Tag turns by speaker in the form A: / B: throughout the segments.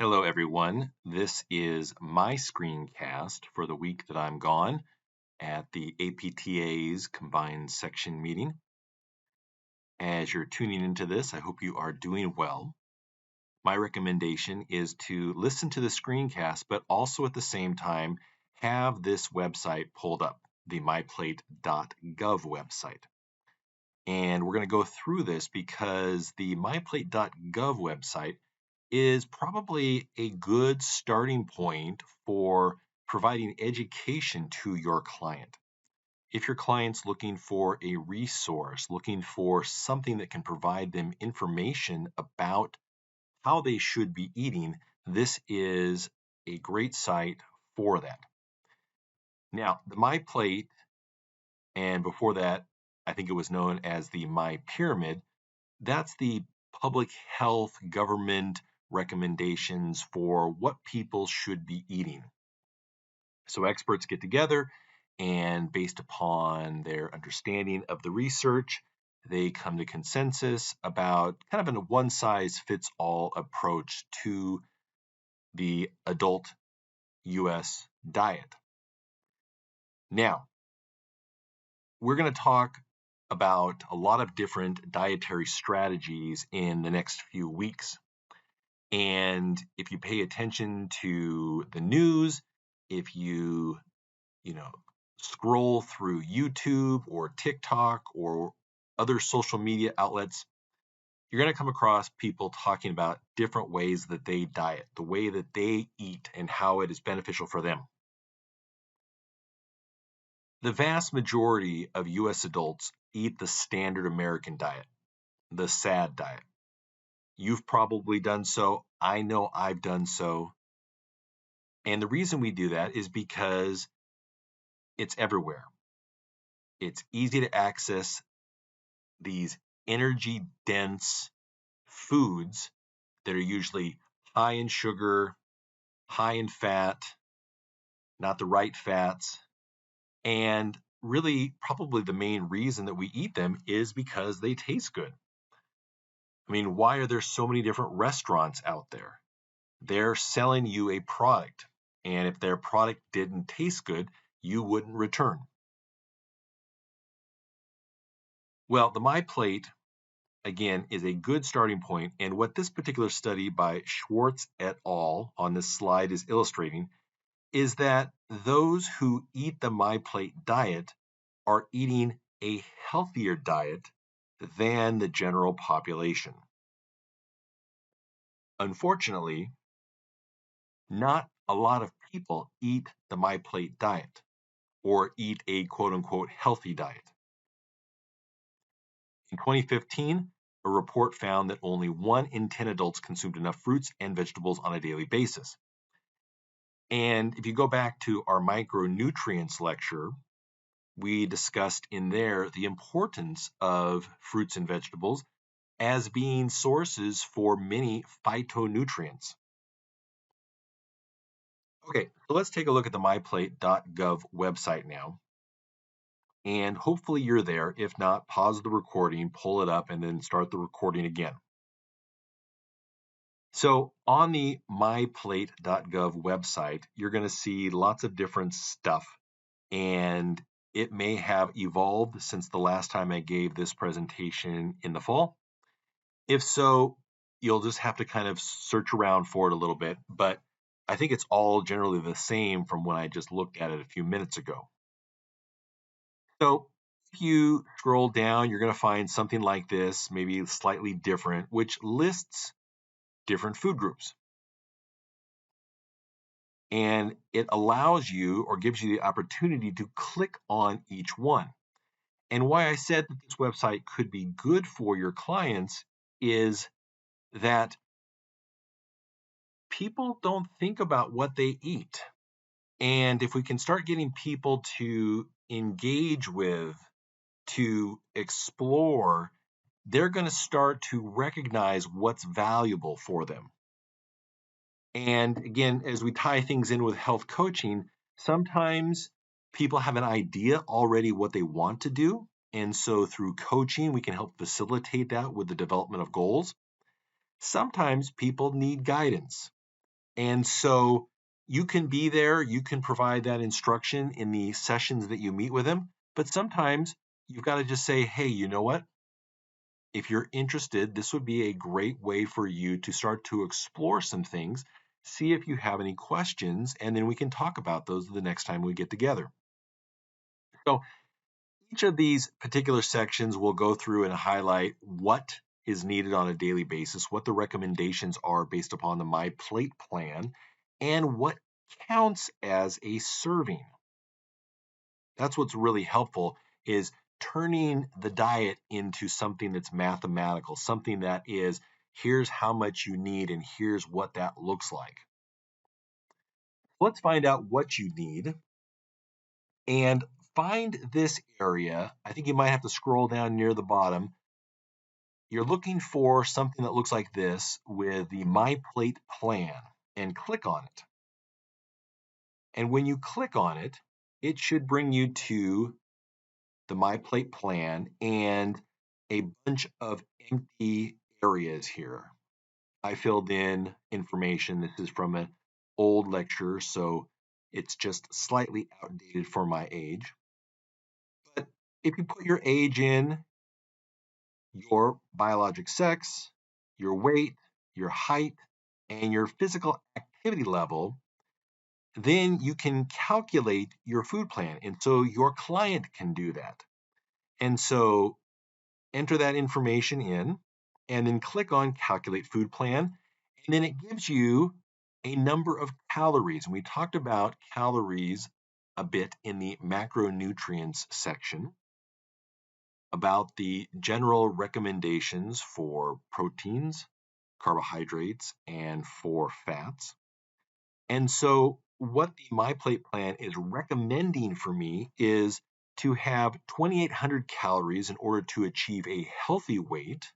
A: Hello, everyone. This is my screencast for the week that I'm gone at the APTA's combined section meeting. As you're tuning into this, I hope you are doing well. My recommendation is to listen to the screencast, but also at the same time have this website pulled up, the MyPlate.gov website. And we're going to go through this because the MyPlate.gov website is probably a good starting point for providing education to your client. If your client's looking for a resource, looking for something that can provide them information about how they should be eating, this is a great site for that. Now, the MyPlate, and before that, I think it was known as the MyPyramid, that's the public health government recommendations for what people should be eating. So experts get together and based upon their understanding of the research, they come to consensus about kind of a one-size-fits-all approach to the adult US diet. Now, we're going to talk about a lot of different dietary strategies in the next few weeks. And if you pay attention to the news, if you scroll through YouTube or TikTok or other social media outlets, you're going to come across people talking about different ways that they diet, the way that they eat, and how it is beneficial for them. The vast majority of US adults eat the standard American diet, the SAD diet. You've probably done so. I know I've done so. And the reason we do that is because it's everywhere. It's easy to access these energy-dense foods that are usually high in sugar, high in fat, not the right fats. And really, probably the main reason that we eat them is because they taste good. I mean, why are there so many different restaurants out there? They're selling you a product. And if their product didn't taste good, you wouldn't return. Well, the MyPlate, again, is a good starting point. And what this particular study by Schwartz et al. On this slide is illustrating is that those who eat the MyPlate diet are eating a healthier diet than the general population. Unfortunately, not a lot of people eat the MyPlate diet or eat a quote-unquote healthy diet. In 2015, a report found that only 1 in 10 adults consumed enough fruits and vegetables on a daily basis. And if you go back to our micronutrients lecture, we discussed in there the importance of fruits and vegetables as being sources for many phytonutrients. Okay, so let's take a look at the myplate.gov website now. And hopefully you're there. If not, pause the recording, pull it up, and then start the recording again. So on the myplate.gov website, you're going to see lots of different stuff. And it may have evolved since the last time I gave this presentation in the fall. If so, you'll just have to kind of search around for it a little bit. But I think it's all generally the same from when I just looked at it a few minutes ago. So if you scroll down, you're going to find something like this, maybe slightly different, which lists different food groups. And it allows you or gives you the opportunity to click on each one. And why I said that this website could be good for your clients is that people don't think about what they eat. And if we can start getting people to engage with, to explore, they're going to start to recognize what's valuable for them. And again, as we tie things in with health coaching, sometimes people have an idea already what they want to do. And so through coaching, we can help facilitate that with the development of goals. Sometimes people need guidance. And so you can be there, you can provide that instruction in the sessions that you meet with them, but sometimes you've got to just say, hey, you know what? If you're interested, this would be a great way for you to start to explore some things, see if you have any questions, and then we can talk about those the next time we get together. So each of these particular sections will go through and highlight what is needed on a daily basis, what the recommendations are based upon the MyPlate plan, and what counts as a serving. That's what's really helpful is turning the diet into something that's mathematical, something that is here's how much you need and here's what that looks like. Let's find out what you need and find this area. I think you might have to scroll down near the bottom. You're looking for something that looks like this with the MyPlate plan and click on it. And when you click on it, it should bring you to the MyPlate plan and a bunch of empty areas here. I filled in information. This is from an old lecture, so it's just slightly outdated for my age. But if you put your age in, your biologic sex, your weight, your height, and your physical activity level, then you can calculate your food plan. And so your client can do that. And so enter that information in and then click on calculate food plan. And then it gives you a number of calories. And we talked about calories a bit in the macronutrients section, about the general recommendations for proteins, carbohydrates, and for fats. And so what the MyPlate plan is recommending for me is to have 2,800 calories in order to achieve a healthy weight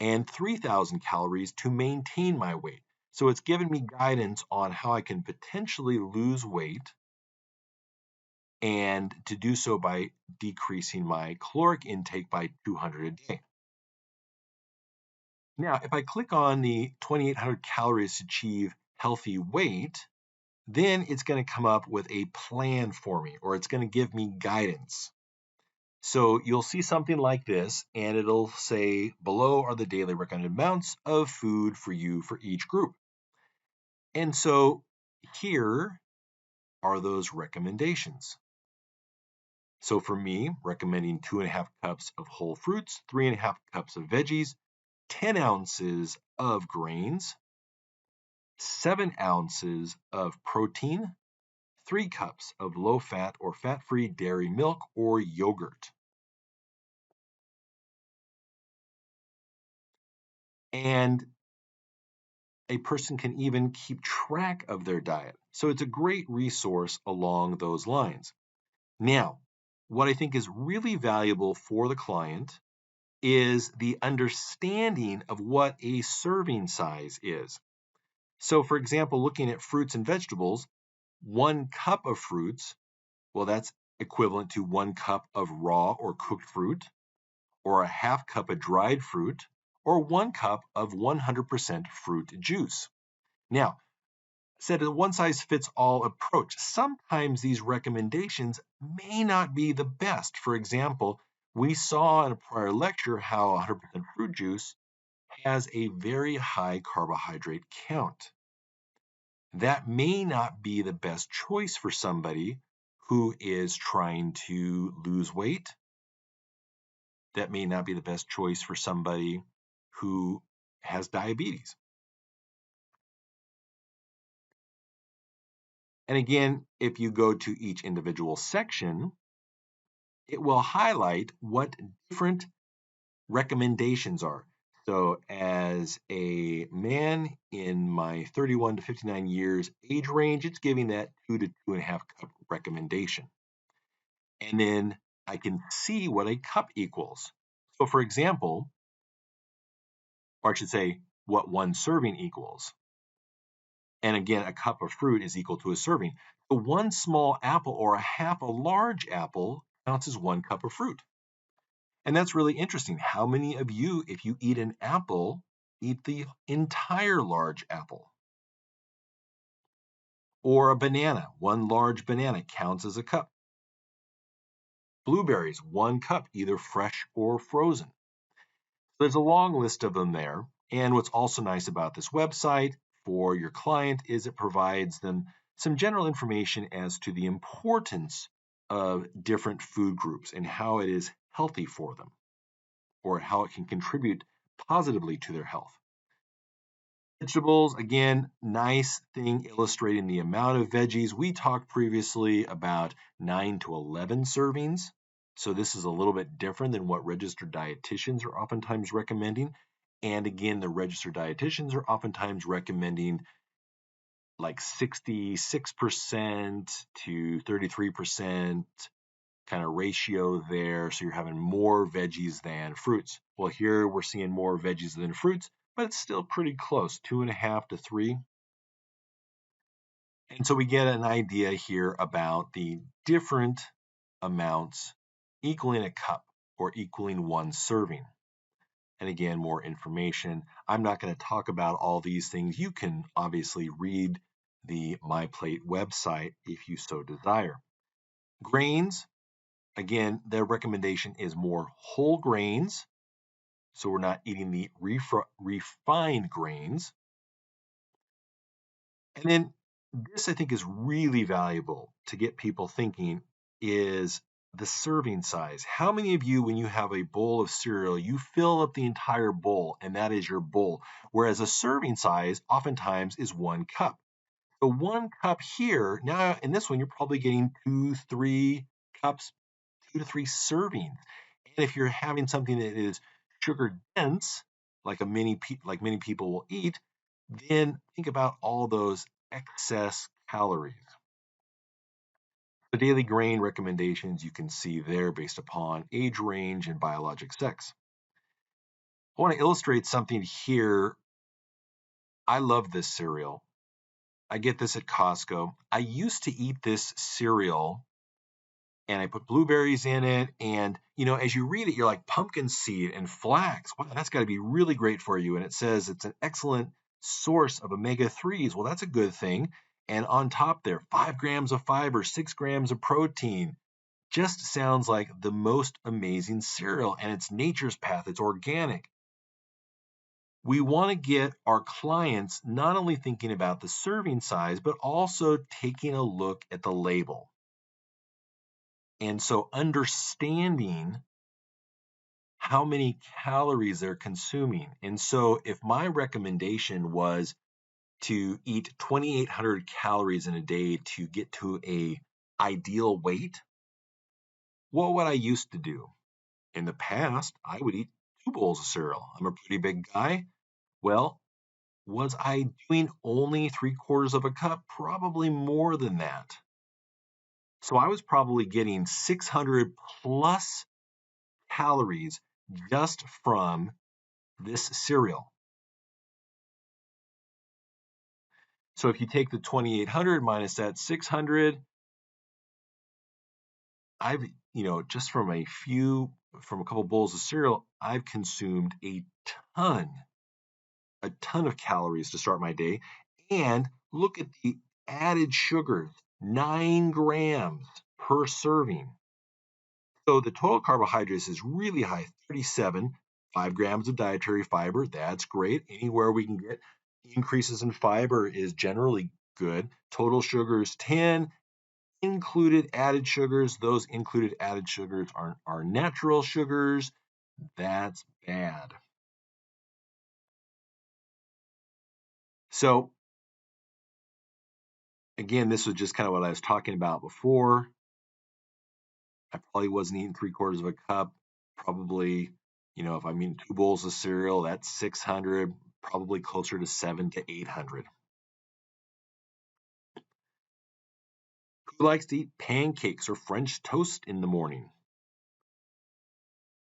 A: and 3,000 calories to maintain my weight. So it's given me guidance on how I can potentially lose weight and to do so by decreasing my caloric intake by 200 a day. Now, if I click on the 2,800 calories to achieve healthy weight, then it's going to come up with a plan for me, or it's going to give me guidance. So you'll see something like this, and it'll say below are the daily recommended amounts of food for you for each group. And so here are those recommendations. So for me, recommending 2.5 cups of whole fruits, 3.5 cups of veggies, 10 ounces of grains, 7 ounces of protein, 3 cups of low-fat or fat-free dairy milk or yogurt. And a person can even keep track of their diet. So it's a great resource along those lines. Now, what I think is really valuable for the client is the understanding of what a serving size is. So, for example, looking at fruits and vegetables, 1 cup of fruits, well, that's equivalent to 1 cup of raw or cooked fruit, or a half cup of dried fruit, or 1 cup of 100% fruit juice. Now, said a one size fits all approach. Sometimes these recommendations may not be the best. For example, we saw in a prior lecture how 100% fruit juice has a very high carbohydrate count. That may not be the best choice for somebody who is trying to lose weight. That may not be the best choice for somebody who has diabetes. And again, if you go to each individual section, it will highlight what different recommendations are. So as a man in my 31 to 59 years age range, it's giving that 2 to 2.5 cup recommendation. And then I can see what a cup equals. So for example, or I should say what 1 serving equals. And again, a cup of fruit is equal to a serving. So 1 small apple or a half a large apple counts as 1 cup of fruit. And that's really interesting. How many of you, if you eat an apple, eat the entire large apple? Or a banana, one large banana counts as a cup. Blueberries, 1 cup, either fresh or frozen. There's a long list of them there. And what's also nice about this website for your client is it provides them some general information as to the importance of different food groups and how it is healthy for them or how it can contribute positively to their health. Vegetables, again, nice thing illustrating the amount of veggies. We talked previously about 9 to 11 servings. So this is a little bit different than what registered dietitians are oftentimes recommending. And again, the registered dietitians are oftentimes recommending like 66% to 33% kind of ratio there. So you're having more veggies than fruits. Well, here we're seeing more veggies than fruits, but it's still pretty close, 2.5 to 3. And so we get an idea here about the different amounts equaling a cup or equaling 1 serving. And again, more information. I'm not going to talk about all these things. You can obviously read the MyPlate website if you so desire. Grains, again, their recommendation is more whole grains. So we're not eating the refined grains. And then this, I think, is really valuable to get people thinking is the serving size. How many of you, when you have a bowl of cereal, you fill up the entire bowl and that is your bowl? Whereas a serving size oftentimes is 1 cup. So 1 cup here, now in this one, you're probably getting 2, 3 cups, 2 to 3 servings. And if you're having something that is sugar dense, like many people will eat, then think about all those excess calories. The daily grain recommendations you can see there based upon age range and biologic sex. I want to illustrate something here. I love this cereal. I get this at Costco. I used to eat this cereal and I put blueberries in it. And, as you read it, you're like pumpkin seed and flax. Wow, that's got to be really great for you. And it says it's an excellent source of omega-3s. Well, that's a good thing. And on top there, 5 grams of fiber, 6 grams of protein. Just sounds like the most amazing cereal. And it's nature's path. It's organic. We want to get our clients not only thinking about the serving size, but also taking a look at the label. And so understanding how many calories they're consuming. And so if my recommendation was to eat 2,800 calories in a day to get to a ideal weight, what would I used to do? In the past, I would eat 2 bowls of cereal. I'm a pretty big guy. Well, was I doing only 3/4 of a cup? Probably more than that. So I was probably getting 600 plus calories just from this cereal. So if you take the 2,800 minus that 600, I've, just from a couple bowls of cereal, I've consumed a ton of calories to start my day. And look at the added sugars, 9 grams per serving. So the total carbohydrates is really high, 37, 5 grams of dietary fiber. That's great. Anywhere we can get increases in fiber is generally good. Total sugars, 10. Included added sugars. Those included added sugars are natural sugars. That's bad. So again, this was just kind of what I was talking about before. I probably wasn't eating 3/4 of a cup. Probably, if I'm eating 2 bowls of cereal, that's 600, probably closer to 700 to 800. Who likes to eat pancakes or French toast in the morning?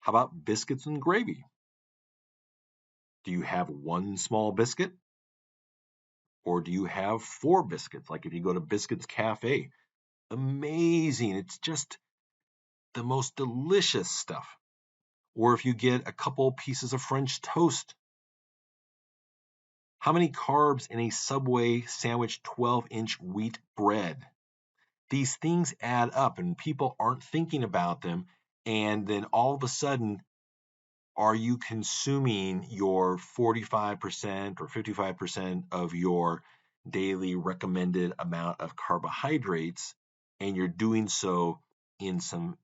A: How about biscuits and gravy? Do you have 1 small biscuit? Or do you have 4 biscuits? Like if you go to Biscuits Cafe, amazing. It's just the most delicious stuff. Or if you get a couple pieces of French toast, How many carbs in a Subway sandwich 12-inch wheat bread? These things add up and people aren't thinking about them. And then all of a sudden, are you consuming your 45% or 55% of your daily recommended amount of carbohydrates? And you're doing so in some,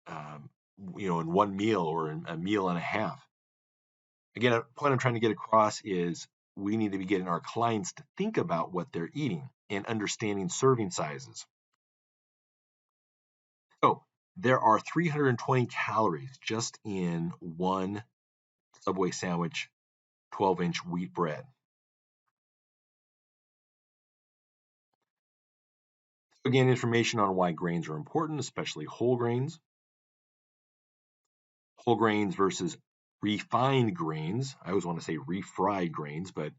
A: um, in one meal or in a meal and a half. Again, a point I'm trying to get across is we need to be getting our clients to think about what they're eating and understanding serving sizes. So there are 320 calories just in one Subway sandwich, 12-inch wheat bread. Again, information on why grains are important, especially whole grains. Whole grains versus refined grains. I always want to say refried grains, but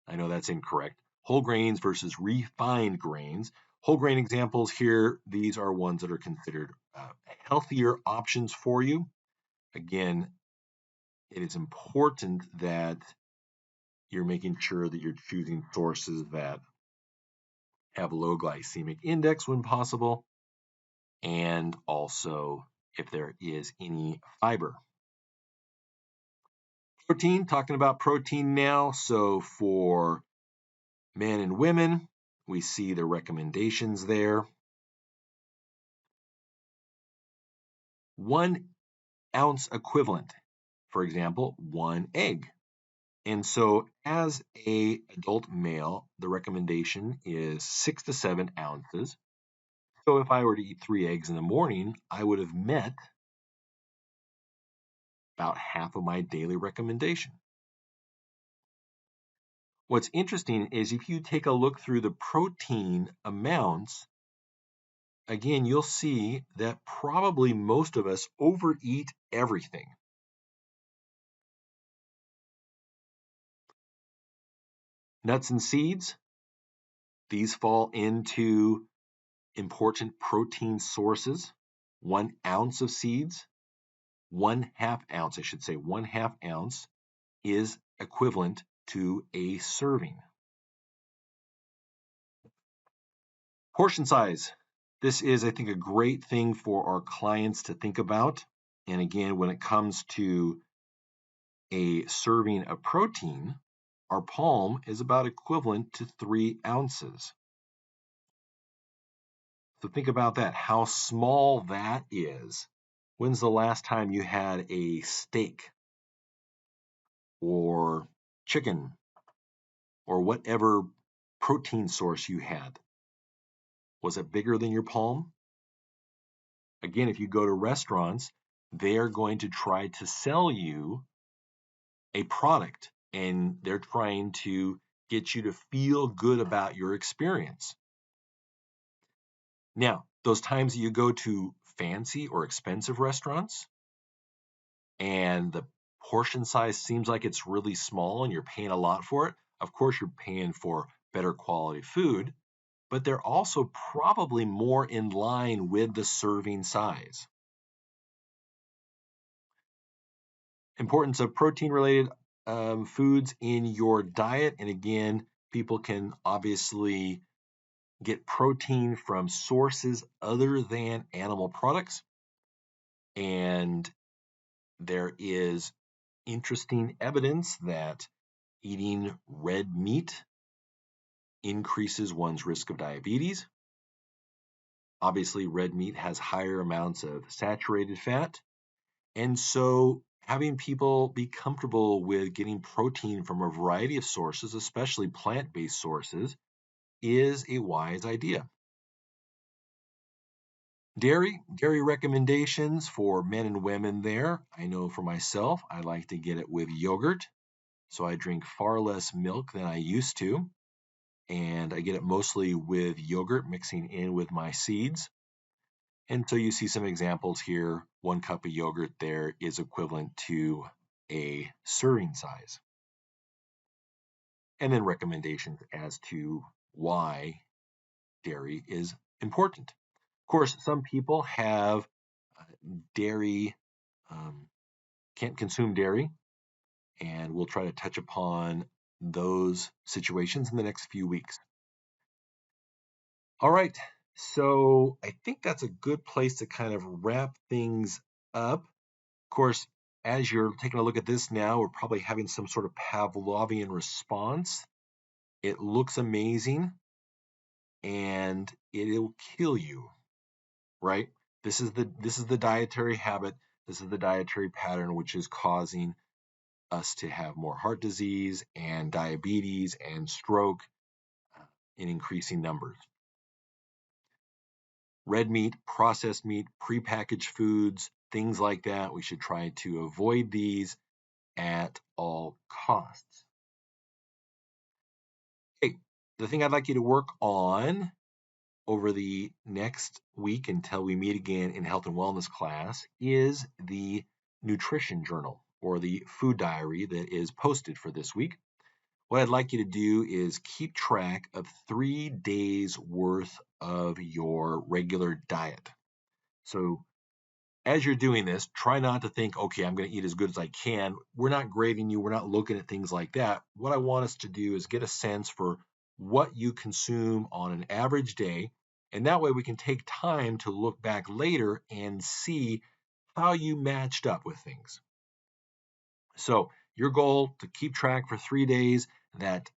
A: I know that's incorrect. Whole grains versus refined grains. Whole grain examples here, these are ones that are considered healthier options for you. Again, it is important that you're making sure that you're choosing sources that have low glycemic index when possible, and also if there is any fiber. Protein, talking about protein now. So for men and women, we see the recommendations there. 1 ounce equivalent, for example, 1 egg. And so as a adult male, the recommendation is 6 to 7 ounces. So if I were to eat 3 eggs in the morning, I would have met about half of my daily recommendation. What's interesting is if you take a look through the protein amounts, again, you'll see that probably most of us overeat everything. Nuts and seeds, these fall into important protein sources. 1 ounce of seeds, 1/2 ounce, I should say, 1/2 ounce is equivalent to a serving. Portion size. This is, I think, a great thing for our clients to think about. And again, when it comes to a serving of protein, our palm is about equivalent to 3 ounces. So think about that, how small that is. When's the last time you had a steak or chicken or whatever protein source you had? Was it bigger than your palm? Again, if you go to restaurants, they're going to try to sell you a product and they're trying to get you to feel good about your experience. Now, those times that you go to fancy or expensive restaurants and the portion size seems like it's really small and you're paying a lot for it, of course you're paying for better quality food, but they're also probably more in line with the serving size. Importance of protein-related foods in your diet. And again, people can obviously get protein from sources other than animal products. And there is interesting evidence that eating red meat increases one's risk of diabetes. Obviously, red meat has higher amounts of saturated fat. And so having people be comfortable with getting protein from a variety of sources, especially plant-based sources, is a wise idea. Dairy recommendations for men and women there. I know for myself, I like to get it with yogurt. So I drink far less milk than I used to. And I get it mostly with yogurt mixing in with my seeds. And so you see some examples here. 1 cup of yogurt there is equivalent to a serving size. And then recommendations as to why dairy is important. Of course, some people have dairy, can't consume dairy, and we'll try to touch upon those situations in the next few weeks. All right, so I think that's a good place to kind of wrap things up. Of course, as you're taking a look at this now, we're probably having some sort of Pavlovian response. It looks amazing and it'll kill you, right? This is the dietary habit. This is the dietary pattern which is causing us to have more heart disease and diabetes and stroke in increasing numbers. Red meat, processed meat, prepackaged foods, things like that. We should try to avoid these at all costs. Okay, the thing I'd like you to work on over the next week until we meet again in health and wellness class is the nutrition journal or the food diary that is posted for this week. What I'd like you to do is keep track of 3 days worth of your regular diet. So as you're doing this, try not to think, okay, I'm going to eat as good as I can. We're not grading you. We're not looking at things like that. What I want us to do is get a sense for what you consume on an average day. And that way we can take time to look back later and see how you matched up with things. So your goal to keep track for 3 days, that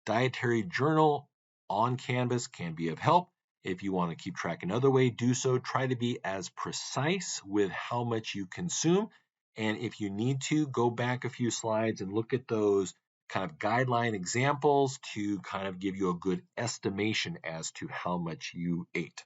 A: dietary journal on Canvas can be of help. If you want to keep track another way, do so. Try to be as precise with how much you consume. And if you need to, go back a few slides and look at those kind of guideline examples to kind of give you a good estimation as to how much you ate.